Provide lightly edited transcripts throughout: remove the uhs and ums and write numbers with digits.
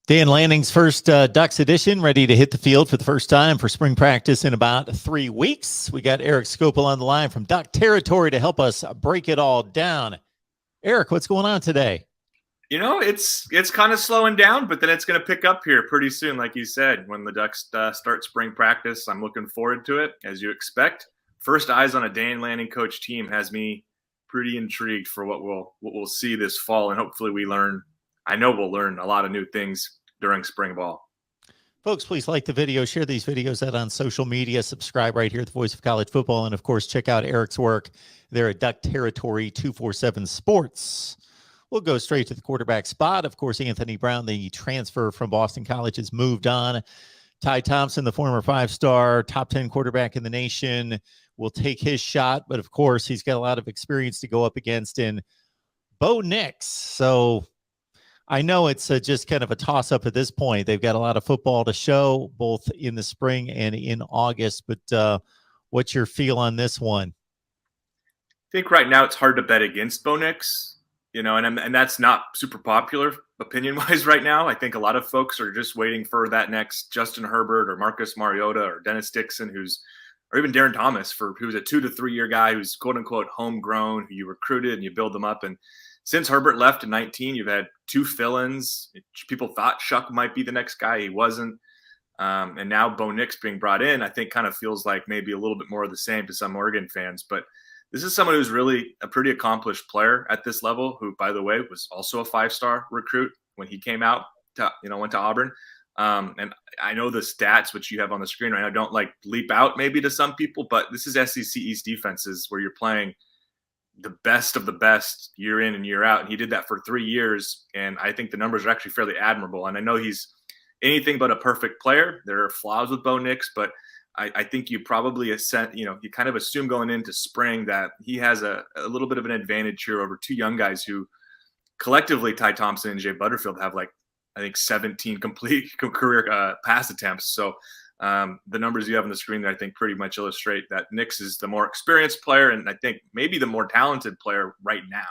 Dan Lanning's first Ducks edition, ready to hit the field for the first time for spring practice in about 3 weeks. We got Eric Scopel on the line from Duck Territory to help us break it all down. Eric, what's going on today? You know, it's kind of slowing down, but then it's going to pick up here pretty soon, like you said, when the Ducks start spring practice. I'm looking forward to it, as you expect. First eyes on a Dan Lanning coach team has me pretty intrigued for what we'll see this fall, and hopefully we learn. I know we'll learn a lot of new things during spring ball. Folks, please like the video, share these videos out on social media, subscribe right here at the Voice of College Football, and of course, check out Eric's work there at Duck Territory 247 Sports. We'll go straight to the quarterback spot. Of course, Anthony Brown, the transfer from Boston College, has moved on. Ty Thompson, the former five-star top 10 quarterback in the nation, will take his shot. But of course, he's got a lot of experience to go up against in Bo Nix. So I know it's just kind of a toss-up at this point. They've got a lot of football to show, both in the spring and in August. But what's your feel on this one? I think right now it's hard to bet against Bo Nix. You know, and that's not super popular opinion-wise right now. I think a lot of folks are just waiting for that next Justin Herbert or Marcus Mariota or Dennis Dixon, or even Darren Thomas, who's a 2 to 3 year guy who's quote unquote homegrown, who you recruited and you build them up. And since Herbert left in 19, you've had 2 fill-ins. People thought Shuck might be the next guy. He wasn't. And now Bo Nix being brought in, I think kind of feels like maybe a little bit more of the same to some Oregon fans. But this is someone who's really a pretty accomplished player at this level, who, by the way, was also a 5-star recruit when he came out, went to Auburn. And I know the stats, which you have on the screen right now, don't like leap out maybe to some people, but this is SEC East defenses where you're playing the best of the best year in and year out. And he did that for 3 years. And I think the numbers are actually fairly admirable. And I know he's anything but a perfect player. There are flaws with Bo Nix, but I think you probably you kind of assume going into spring that he has a little bit of an advantage here over 2 young guys who collectively, Ty Thompson and Jay Butterfield, have I think 17 complete career pass attempts. So the numbers you have on the screen, I think, pretty much illustrate that Nix is the more experienced player, and I think maybe the more talented player right now.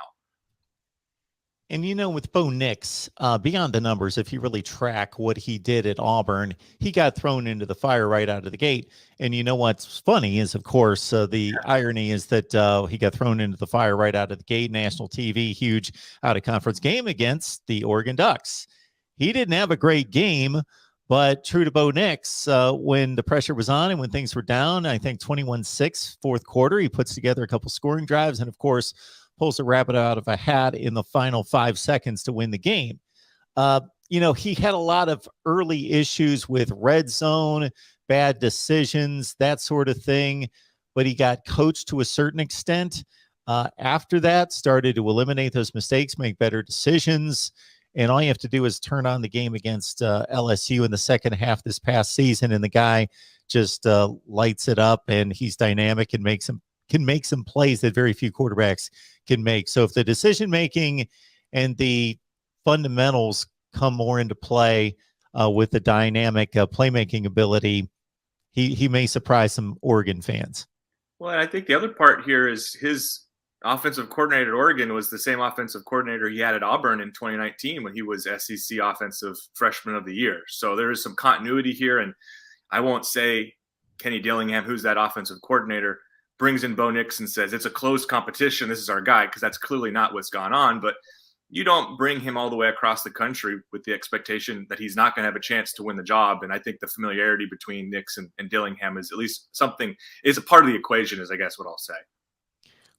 And, with Bo Nix, beyond the numbers, if you really track what he did at Auburn, he got thrown into the fire right out of the gate. And what's funny is, of course, the irony is that he got thrown into the fire right out of the gate. National TV, huge out-of-conference game against the Oregon Ducks. He didn't have a great game, but true to Bo Nix, when the pressure was on and when things were down, I think 21-6 fourth quarter, he puts together a couple scoring drives and, of course, pulls a rabbit out of a hat in the final 5 seconds to win the game. He had a lot of early issues with red zone, bad decisions, that sort of thing, but he got coached to a certain extent. After that, started to eliminate those mistakes, make better decisions, and all you have to do is turn on the game against LSU in the second half this past season, and the guy just lights it up, and he's dynamic and can make some plays that very few quarterbacks can make. So if the decision making and the fundamentals come more into play with the dynamic playmaking ability, he may surprise some Oregon fans. Well, and I think the other part here is his offensive coordinator at Oregon was the same offensive coordinator he had at Auburn in 2019 when he was SEC Offensive Freshman of the Year. So there is some continuity here, and I won't say Kenny Dillingham, who's that offensive coordinator, brings in Bo Nix and says, it's a close competition, this is our guy, because that's clearly not what's gone on. But you don't bring him all the way across the country with the expectation that he's not going to have a chance to win the job. And I think the familiarity between Nix and Dillingham is at least is a part of the equation, is I guess what I'll say.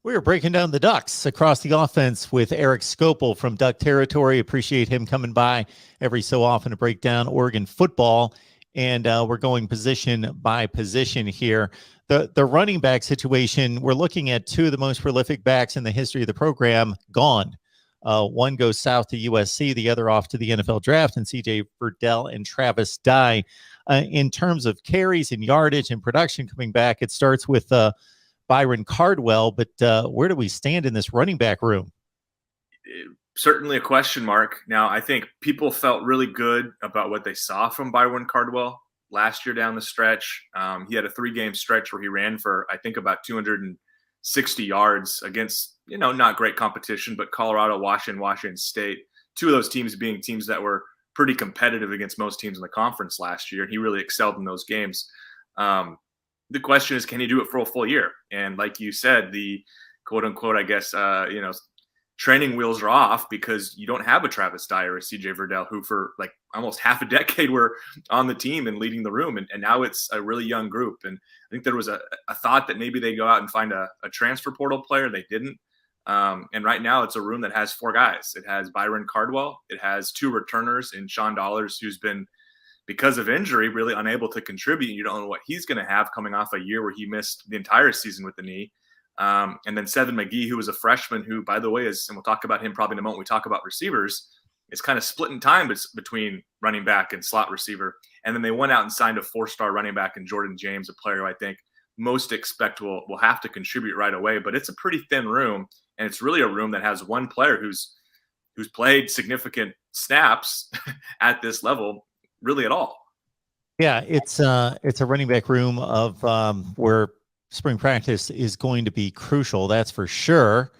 We're breaking down the Ducks across the offense with Eric Scopel from Duck Territory. Appreciate him coming by every so often to break down Oregon football. And we're going position by position here. The running back situation, we're looking at 2 of the most prolific backs in the history of the program gone. One goes south to USC, the other off to the NFL draft, and C.J. Verdell and Travis Dye. In terms of carries and yardage and production coming back, it starts with Byron Cardwell, but where do we stand in this running back room? Certainly a question mark. Now, I think people felt really good about what they saw from Byron Cardwell last year down the stretch. He had a 3-game stretch where he ran for, I think, about 260 yards against, not great competition, but Colorado, Washington State. 2 of those teams being teams that were pretty competitive against most teams in the conference last year, and he really excelled in those games. The question is, can he do it for a full year? And like you said, the quote unquote, I guess, training wheels are off because you don't have a Travis Dyer or CJ Verdell, who for like almost half a decade were on the team and leading the room. And now it's a really young group. And I think there was a thought that maybe they go out and find a transfer portal player. They didn't. And right now it's a room that has 4 guys. It has Byron Cardwell. It has 2 returners in Sean Dollars, who's been, because of injury, really unable to contribute. You don't know what he's going to have coming off a year where he missed the entire season with the knee. And then Seven McGee, who was a freshman, who, by the way, is, and we'll talk about him probably in a moment, we talk about receivers, it's kind of split in time between running back and slot receiver. And then they went out and signed a 4-star running back in Jordan James, a player who I think most expect will have to contribute right away. But it's a pretty thin room, and it's really a room that has one player who's played significant snaps at this level, really at all. Yeah, it's a running back room of where spring practice is going to be crucial. That's for sure.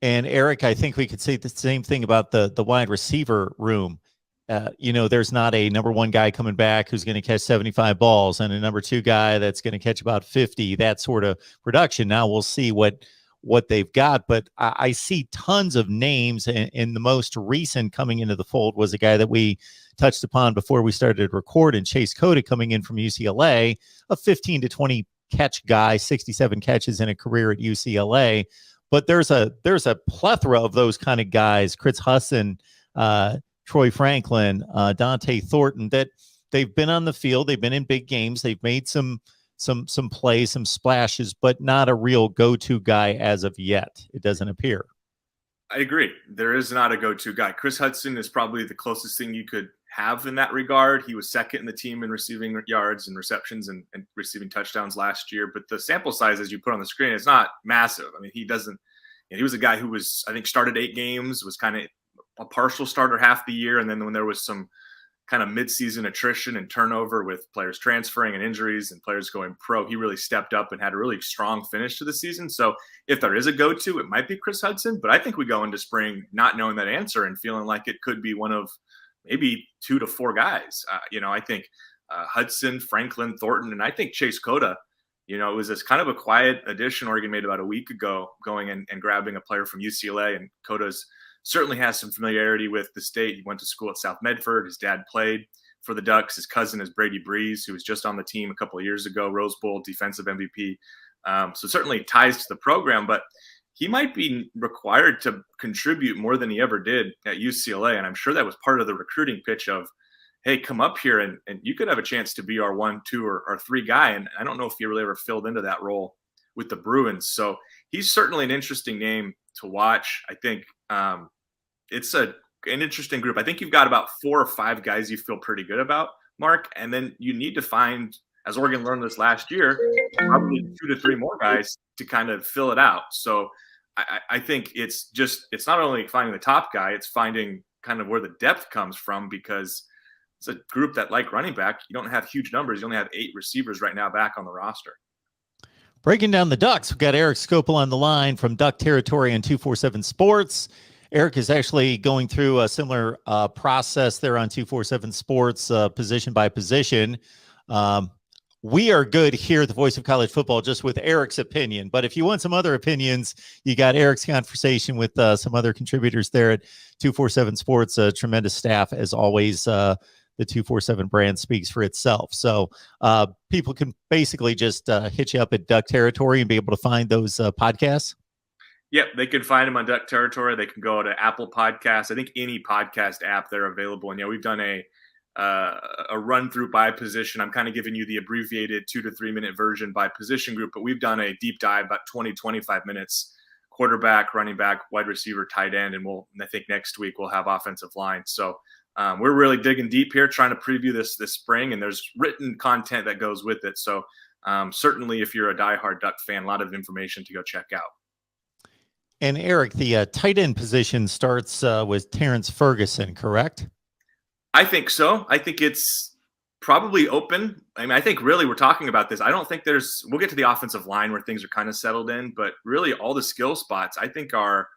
And Eric, I think we could say the same thing about the wide receiver room. There's not a number 1 guy coming back who's going to catch 75 balls and a number 2 guy that's going to catch about 50, that sort of production. Now we'll see what they've got, but I see tons of names, and the most recent coming into the fold was a guy that we touched upon before we started to record, and Chase Cota coming in from UCLA, a 15 to 20 catch guy, 67 catches in a career at UCLA. But there's a plethora of those kind of guys, Chris Hudson, Troy Franklin, Dante Thornton, that they've been on the field, they've been in big games, they've made some plays, some splashes, but not a real go-to guy as of yet. It doesn't appear. I agree. There is not a go-to guy. Chris Hudson is probably the closest thing you could have in that regard. He was second in the team in receiving yards and receptions and receiving touchdowns last year. But the sample size, as you put on the screen, is not massive. I mean, he was a guy who was, I think, started 8 games, was kind of a partial starter half the year. And then when there was some kind of midseason attrition and turnover with players transferring and injuries and players going pro, he really stepped up and had a really strong finish to the season. So if there is a go-to, it might be Chris Hudson. But I think we go into spring not knowing that answer and feeling like it could be one of maybe 2 to 4 guys. I think Hudson, Franklin, Thornton, and I think Chase Cota, it was this kind of a quiet addition Oregon made about a week ago, going and grabbing a player from UCLA. And Cota's certainly has some familiarity with the state. He went to school at South Medford. His dad played for the Ducks. His cousin is Brady Breeze, who was just on the team a couple of years ago, Rose Bowl defensive MVP. So certainly ties to the program, but he might be required to contribute more than he ever did at UCLA. And I'm sure that was part of the recruiting pitch of, hey, come up here and you could have a chance to be our 1, 2, or 3 guy. And I don't know if he really ever filled into that role with the Bruins. So he's certainly an interesting name to watch. I think it's an interesting group. I think you've got about 4 or 5 guys you feel pretty good about, Mark. And then you need to find, as Oregon learned this last year, probably 2 to 3 more guys to kind of fill it out. So I think it's not only finding the top guy, it's finding kind of where the depth comes from, because it's a group that, like running back, you don't have huge numbers. You only have 8 receivers right now back on the roster. Breaking down the Ducks, we've got Eric Skopil on the line from Duck Territory on 247 Sports. Eric is actually going through a similar process there on 247 Sports, position by position. We are good here at the Voice of College Football just with Eric's opinion. But if you want some other opinions, you got Eric's conversation with some other contributors there at 247 Sports. A tremendous staff, as always. The 247 brand speaks for itself. So people can basically just hit you up at Duck Territory and be able to find those podcasts. Yep, they can find them on Duck Territory. They can go to Apple Podcasts. I think any podcast app they're available. And we've done a run through by position. I'm kind of giving you the abbreviated 2 to 3 minute version by position group, but we've done a deep dive, about 20, 25 minutes, quarterback, running back, wide receiver, tight end. And I think next week we'll have offensive line. So we're really digging deep here, trying to preview this spring, and there's written content that goes with it. So certainly if you're a diehard Duck fan, a lot of information to go check out. And Eric, the tight end position starts with Terrence Ferguson, correct? I think so. I think it's probably open. I mean, I think really we're talking about this. I don't think we'll get to the offensive line where things are kind of settled in, but really all the skill spots I think are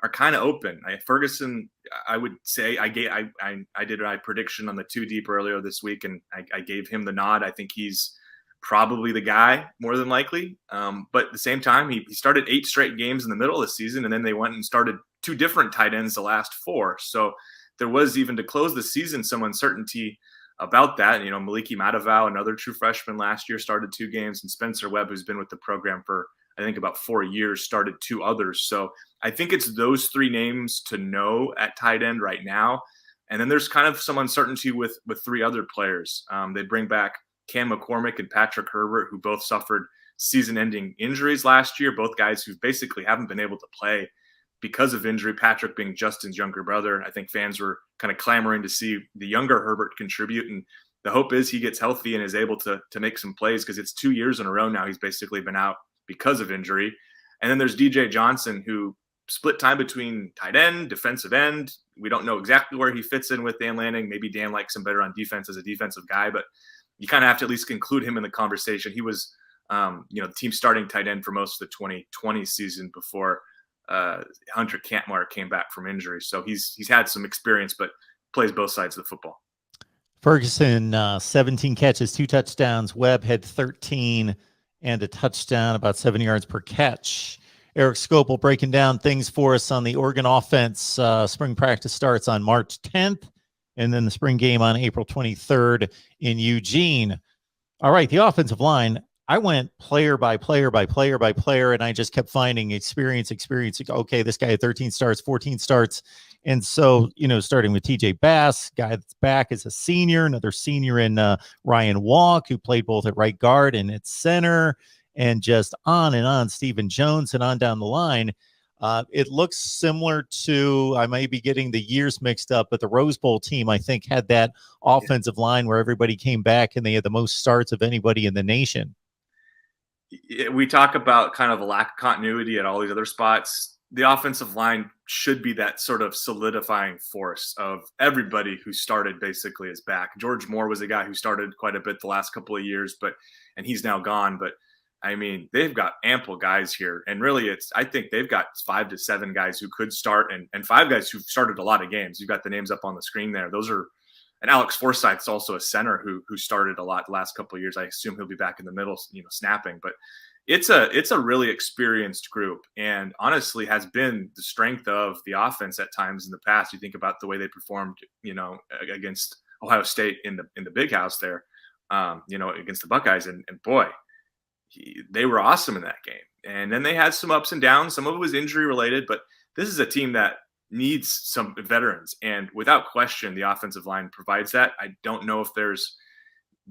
are kind of open. Ferguson, I would say I did my prediction on the two deep earlier this week, and I gave him the nod. I think he's probably the guy more than likely. But at the same time, he started 8 straight games in the middle of the season, and then they went and started 2 different tight ends the last 4. So there was, even to close the season, some uncertainty about that. And, Maliki Matavao, another true freshman last year, started 2 games, and Spencer Webb, who's been with the program for I think about 4 years, started 2 others. So I think it's those 3 names to know at tight end right now. And then there's kind of some uncertainty with 3 other players. They bring back Cam McCormick and Patrick Herbert, who both suffered season-ending injuries last year, both guys who basically haven't been able to play because of injury. Patrick being Justin's younger brother. I think fans were kind of clamoring to see the younger Herbert contribute, and the hope is he gets healthy and is able to make some plays, because it's 2 years in a row now he's basically been out because of injury. And then there's DJ Johnson, who split time between tight end, defensive end. We don't know exactly where he fits in with Dan Lanning. Maybe Dan likes him better on defense as a defensive guy, but you kind of have to at least include him in the conversation. He was, the team starting tight end for most of the 2020 season before Hunter Cantmar came back from injury. So he's had some experience, but plays both sides of the football. Ferguson, 17 catches, 2 touchdowns. Webb had 13 and a touchdown, about 7 yards per catch. Eric Scopel breaking down things for us on the Oregon offense. Spring practice starts on March 10th, and then the spring game on April 23rd in Eugene. All right, the offensive line. I went player by player by player by player, and I just kept finding experience. Okay, this guy had 13 starts, 14 starts. And so, starting with TJ Bass, guy that's back as a senior, another senior in Ryan Walk, who played both at right guard and at center, and just on and on, Stephen Jones, and on down the line. It looks similar to, I may be getting the years mixed up, but the Rose Bowl team, I think, had that offensive line where everybody came back and they had the most starts of anybody in the nation. We talk about kind of a lack of continuity at all these other spots. The offensive line should be that sort of solidifying force of everybody who started basically is back. George Moore was a guy who started quite a bit the last couple of years, and he's now gone. But I mean, they've got ample guys here, and really, I think they've got 5 to 7 guys who could start, and 5 guys who've started a lot of games. You've got the names up on the screen there. Those are, and Alex Forsyth's also a center who started a lot the last couple of years. I assume he'll be back in the middle, snapping. But it's a really experienced group, and honestly has been the strength of the offense at times in the past. You think about the way they performed, against Ohio State in the Big House there, against the Buckeyes, and boy, they were awesome in that game. And then they had some ups and downs. Some of it was injury related, but this is a team that needs some veterans, and without question, the offensive line provides that. I don't know if there's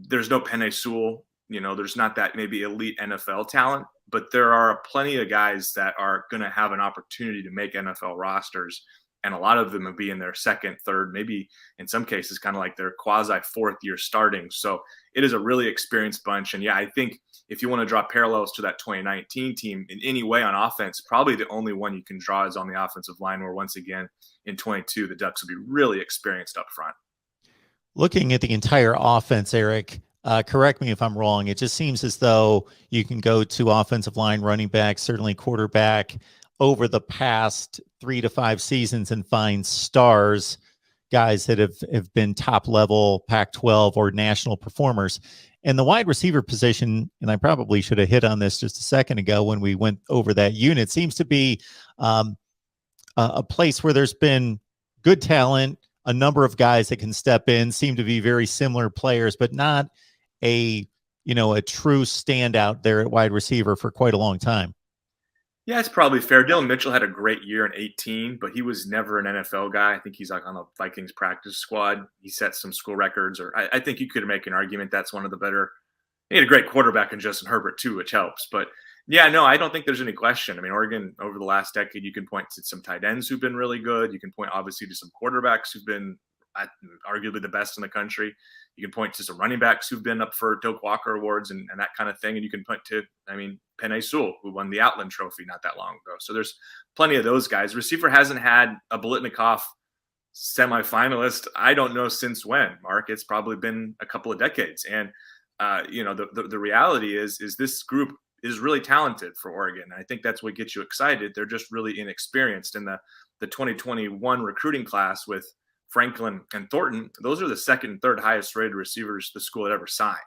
no Penei Sewell. There's not that maybe elite NFL talent, but there are plenty of guys that are going to have an opportunity to make NFL rosters. And a lot of them will be in their second, third, maybe in some cases, kind of like their quasi 4th year starting. So it is a really experienced bunch. And yeah, I think if you want to draw parallels to that 2019 team in any way on offense, probably the only one you can draw is on the offensive line, where once again in 22, the Ducks will be really experienced up front. Looking at the entire offense, Eric, correct me if I'm wrong. It just seems as though you can go to offensive line, running back, certainly quarterback, over the past 3 to 5 seasons and find stars, guys that have been top level Pac-12 or national performers. And the wide receiver position, and I probably should have hit on this just a second ago when we went over that unit, seems to be a place where there's been good talent, a number of guys that can step in, seem to be very similar players, but not a true standout there at wide receiver for quite a long time. Yeah, it's probably fair. Dylan Mitchell had a great year in 18, but he was never an NFL guy. I think he's like on the Vikings practice squad. He set some school records, or I think you could make an argument that's one of the better. He had a great quarterback in Justin Herbert too, which helps. But yeah, no, I don't think there's any question. I mean, Oregon over the last decade, you can point to some tight ends who've been really good. You can point obviously to some quarterbacks who've been arguably the best in the country. You can point to some running backs who've been up for Doak Walker awards and that kind of thing. And you can point to, Penei Sewell, who won the Outland Trophy not that long ago. So there's plenty of those guys. Receiver hasn't had a Biletnikoff semifinalist, I don't know since when, Mark. It's probably been a couple of decades. And, the reality is this group is really talented for Oregon. I think that's what gets you excited. They're just really inexperienced. In the 2021 recruiting class with Franklin and Thornton, those are the second and third highest rated receivers the school had ever signed.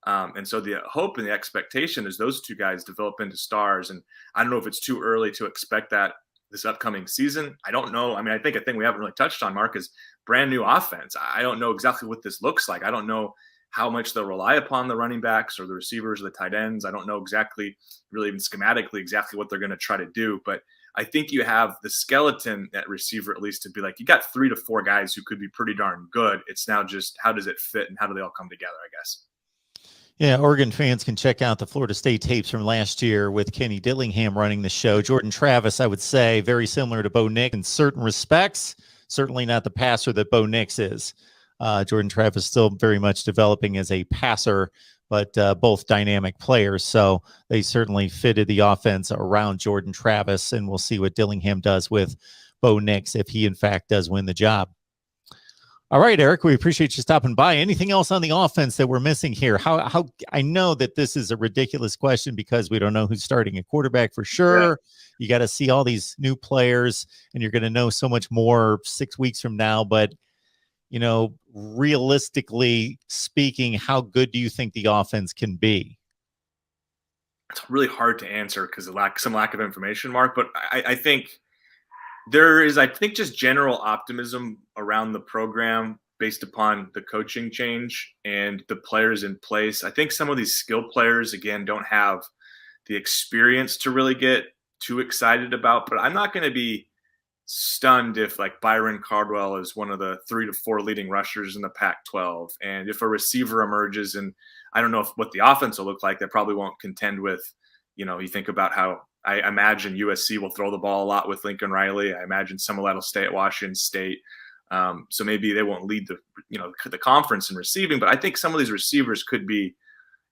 And so the hope and the expectation is those two guys develop into stars. And I don't know if it's too early to expect that this upcoming season. I don't know. I mean, I think a thing we haven't really touched on, Mark, is brand new offense. I don't know exactly what this looks like. I don't know how much they'll rely upon the running backs or the receivers or the tight ends. I don't know exactly, really even schematically, exactly what they're going to try to do. But I think you have the skeleton at receiver, at least, to be like, you got 3 to 4 guys who could be pretty darn good. It's now just how does it fit and how do they all come together, I guess. Yeah, Oregon fans can check out the Florida State tapes from last year with Kenny Dillingham running the show. Jordan Travis, I would say, very similar to Bo Nix in certain respects. Certainly not the passer that Bo Nix is. Jordan Travis still very much developing as a passer, but both dynamic players. So they certainly fitted the offense around Jordan Travis, and we'll see what Dillingham does with Bo Nix if he, in fact, does win the job. All right, Eric, we appreciate you stopping by. Anything else on the offense that we're missing here? How I know that this is a ridiculous question because we don't know who's starting at quarterback for sure. Yeah. You got to see all these new players, and you're going to know so much more 6 weeks from now. But, you know, realistically speaking, how good do you think the offense can be? It's really hard to answer because of some lack of information, Mark. But I think there is, I think, just general optimism around the program based upon the coaching change and the players in place. I think some of these skill players, again, don't have the experience to really get too excited about. But I'm not going to be stunned if, like, Byron Cardwell is one of the 3 to 4 leading rushers in the Pac-12. And if a receiver emerges, and I don't know what the offense will look like, that probably won't contend with, you know, you think about how I imagine USC will throw the ball a lot with Lincoln Riley. I imagine some of that will stay at Washington State. So maybe they won't lead the conference in receiving, but I think some of these receivers could be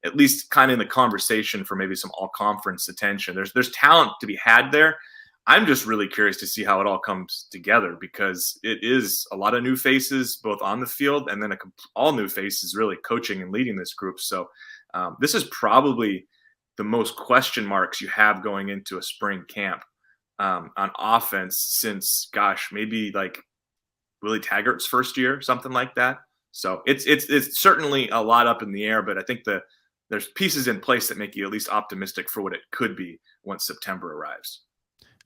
at least kind of in the conversation for maybe some all-conference attention. There's talent to be had there. I'm just really curious to see how it all comes together because it is a lot of new faces both on the field and then all new faces really coaching and leading this group. So this is probably the most question marks you have going into a spring camp on offense since, gosh, maybe like Willie Taggart's first year, something like that. So it's certainly a lot up in the air, but I think there's pieces in place that make you at least optimistic for what it could be once September arrives.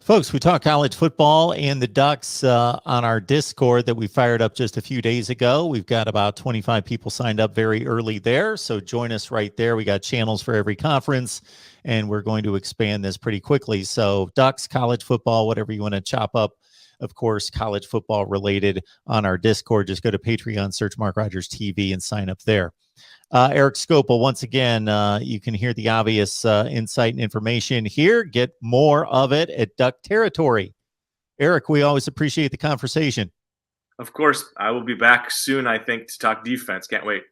Folks, we talk college football and the Ducks on our Discord that we fired up just a few days ago. We've got about 25 people signed up very early there, so join us right there. We got channels for every conference, and we're going to expand this pretty quickly. So Ducks, college football, whatever you want to chop up, of course, college football related on our Discord. Just go to Patreon, search MarkRogersTV, and sign up there. Eric Scopel, once again, you can hear the obvious insight and information here. Get more of it at Duck Territory. Eric, we always appreciate the conversation. Of course. I will be back soon, I think, to talk defense. Can't wait.